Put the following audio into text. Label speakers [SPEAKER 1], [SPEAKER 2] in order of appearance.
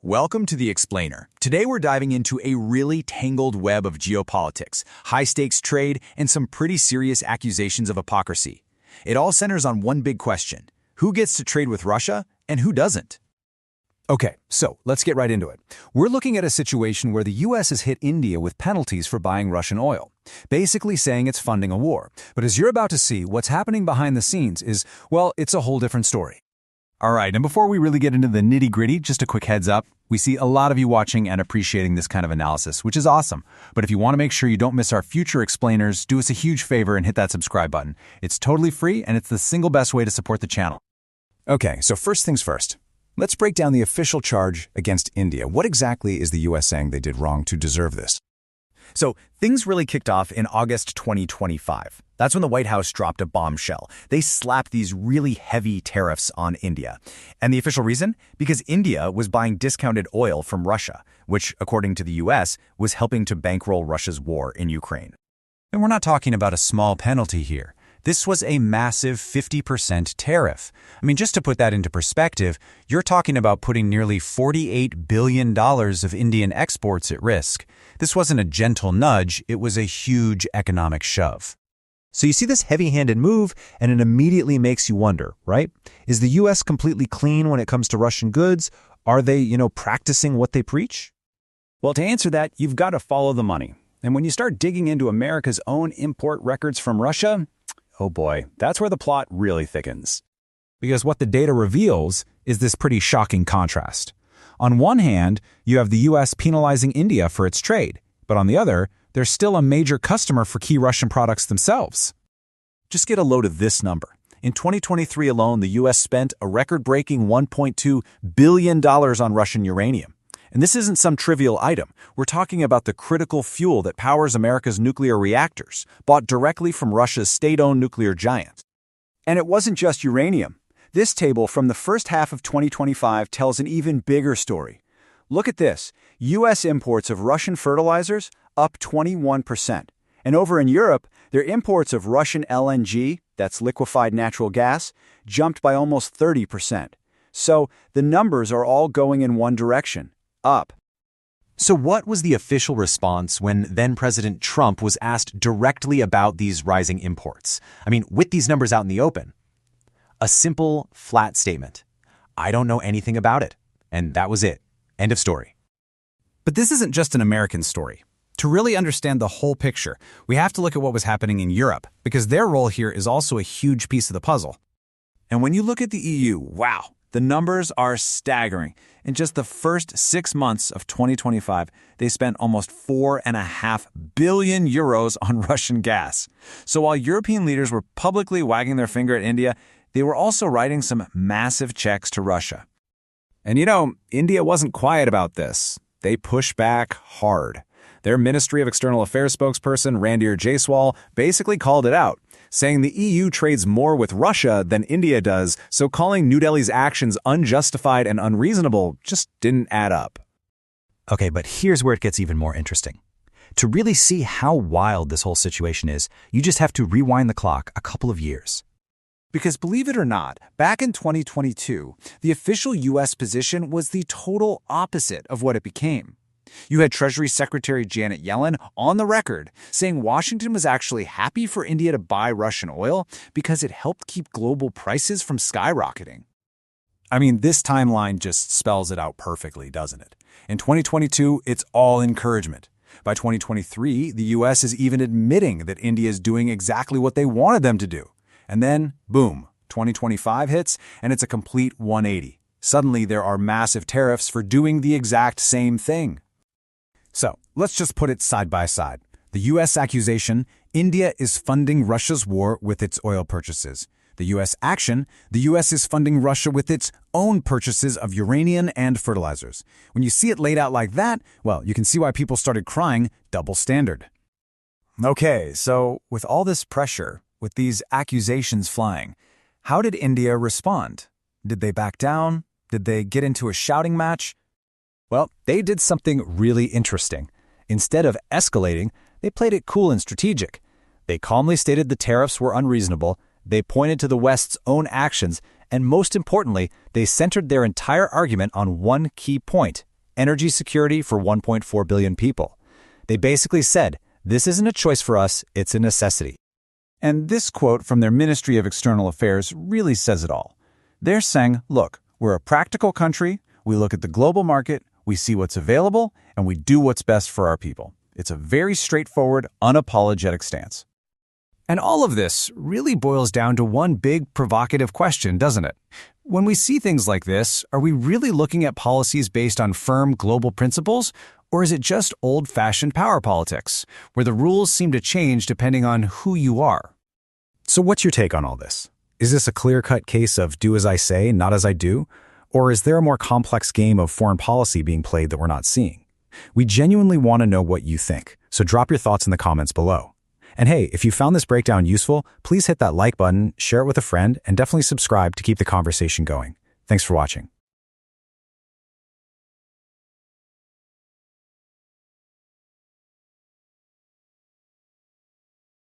[SPEAKER 1] Welcome to The Explainer. Today we're diving into a really tangled web of geopolitics, high-stakes trade, and some pretty serious accusations of hypocrisy. It all centers on one big question: who gets to trade with Russia and who doesn't?
[SPEAKER 2] Okay, so let's get right into it. We're looking at a situation where the U.S. has hit India with penalties for buying Russian oil, basically saying it's funding a war. But as you're about to see, what's happening behind the scenes is, well, it's a whole different story. All right, and before we really get into the nitty-gritty, just a quick heads up. We see a lot of you watching and appreciating this kind of analysis, which is awesome. But if you want to make sure you don't miss our future explainers, do us a huge favor and hit that subscribe button. It's totally free, and it's the single best way to support the channel. Okay, so first things first. Let's break down the official charge against India. What exactly is the U.S. saying they did wrong to deserve this?
[SPEAKER 1] So things really kicked off in August 2025. That's when the White House dropped a bombshell. They slapped these really heavy tariffs on India. And the official reason? Because India was buying discounted oil from Russia, which, according to the U.S., was helping to bankroll Russia's war in Ukraine.
[SPEAKER 2] And we're not talking about a small penalty here. This was a massive 50% tariff. I mean, just to put that into perspective, you're talking about putting nearly $48 billion of Indian exports at risk. This wasn't a gentle nudge, it was a huge economic shove. So you see this heavy-handed move, and it immediately makes you wonder, right? Is the U.S. completely clean when it comes to Russian goods? Are they, practicing what they preach?
[SPEAKER 3] Well, to answer that, you've got to follow the money. And when you start digging into America's own import records from Russia, oh boy, that's where the plot really thickens.
[SPEAKER 2] Because what the data reveals is this pretty shocking contrast. On one hand, you have the U.S. penalizing India for its trade, but on the other, they're still a major customer for key Russian products themselves.
[SPEAKER 3] Just get a load of this number. In 2023 alone, the U.S. spent a record-breaking $1.2 billion on Russian uranium. And this isn't some trivial item. We're talking about the critical fuel that powers America's nuclear reactors, bought directly from Russia's state-owned nuclear giant. And it wasn't just uranium. This table from the first half of 2025 tells an even bigger story. Look at this. U.S. imports of Russian fertilizers up 21%. And over in Europe, their imports of Russian LNG, that's liquefied natural gas, jumped by almost 30%. So the numbers are all going in one direction. Up.
[SPEAKER 4] So what was the official response when then-President Trump was asked directly about these rising imports? I mean, with these numbers out in the open. A simple, flat statement. I don't know anything about it. And that was it. End of story.
[SPEAKER 2] But this isn't just an American story. To really understand the whole picture, we have to look at what was happening in Europe, because their role here is also a huge piece of the puzzle.
[SPEAKER 3] And when you look at the EU, wow, the numbers are staggering. In just the first 6 months of 2025, they spent almost 4.5 billion euros on Russian gas. So while European leaders were publicly wagging their finger at India, they were also writing some massive checks to Russia.
[SPEAKER 2] And India wasn't quiet about this. They pushed back hard. Their Ministry of External Affairs spokesperson, Randir Jaiswal, basically called it out, saying the EU trades more with Russia than India does, so calling New Delhi's actions unjustified and unreasonable just didn't add up.
[SPEAKER 4] Okay, but here's where it gets even more interesting. To really see how wild this whole situation is, you just have to rewind the clock a couple of years.
[SPEAKER 3] Because believe it or not, back in 2022, the official U.S. position was the total opposite of what it became. You had Treasury Secretary Janet Yellen on the record saying Washington was actually happy for India to buy Russian oil because it helped keep global prices from skyrocketing.
[SPEAKER 2] I mean, this timeline just spells it out perfectly, doesn't it? In 2022, it's all encouragement. By 2023, the U.S. is even admitting that India is doing exactly what they wanted them to do. And then, boom, 2025 hits, and it's a complete 180. Suddenly, there are massive tariffs for doing the exact same thing. So, let's just put it side by side. The U.S. accusation, India is funding Russia's war with its oil purchases. The U.S. action, the U.S. is funding Russia with its own purchases of uranium and fertilizers. When you see it laid out like that, well, you can see why people started crying double standard. Okay, so with all this pressure, with these accusations flying, how did India respond? Did they back down? Did they get into a shouting match? Well, they did something really interesting. Instead of escalating, they played it cool and strategic. They calmly stated the tariffs were unreasonable, they pointed to the West's own actions, and most importantly, they centered their entire argument on one key point:
[SPEAKER 3] energy security for 1.4 billion people. They basically said, this isn't a choice for us, it's a necessity.
[SPEAKER 2] And this quote from their Ministry of External Affairs really says it all. They're saying, look, we're a practical country, we look at the global market, we see what's available, and we do what's best for our people. It's a very straightforward, unapologetic stance.
[SPEAKER 1] And all of this really boils down to one big provocative question, doesn't it? When we see things like this, are we really looking at policies based on firm global principles, or is it just old-fashioned power politics, where the rules seem to change depending on who you are?
[SPEAKER 3] So what's your take on all this? Is this a clear-cut case of do as I say, not as I do? Or is there a more complex game of foreign policy being played that we're not seeing? We genuinely want to know what you think, so drop your thoughts in the comments below. And hey, if you found this breakdown useful, please hit that like button, share it with a friend, and definitely subscribe to keep the conversation going. Thanks for watching.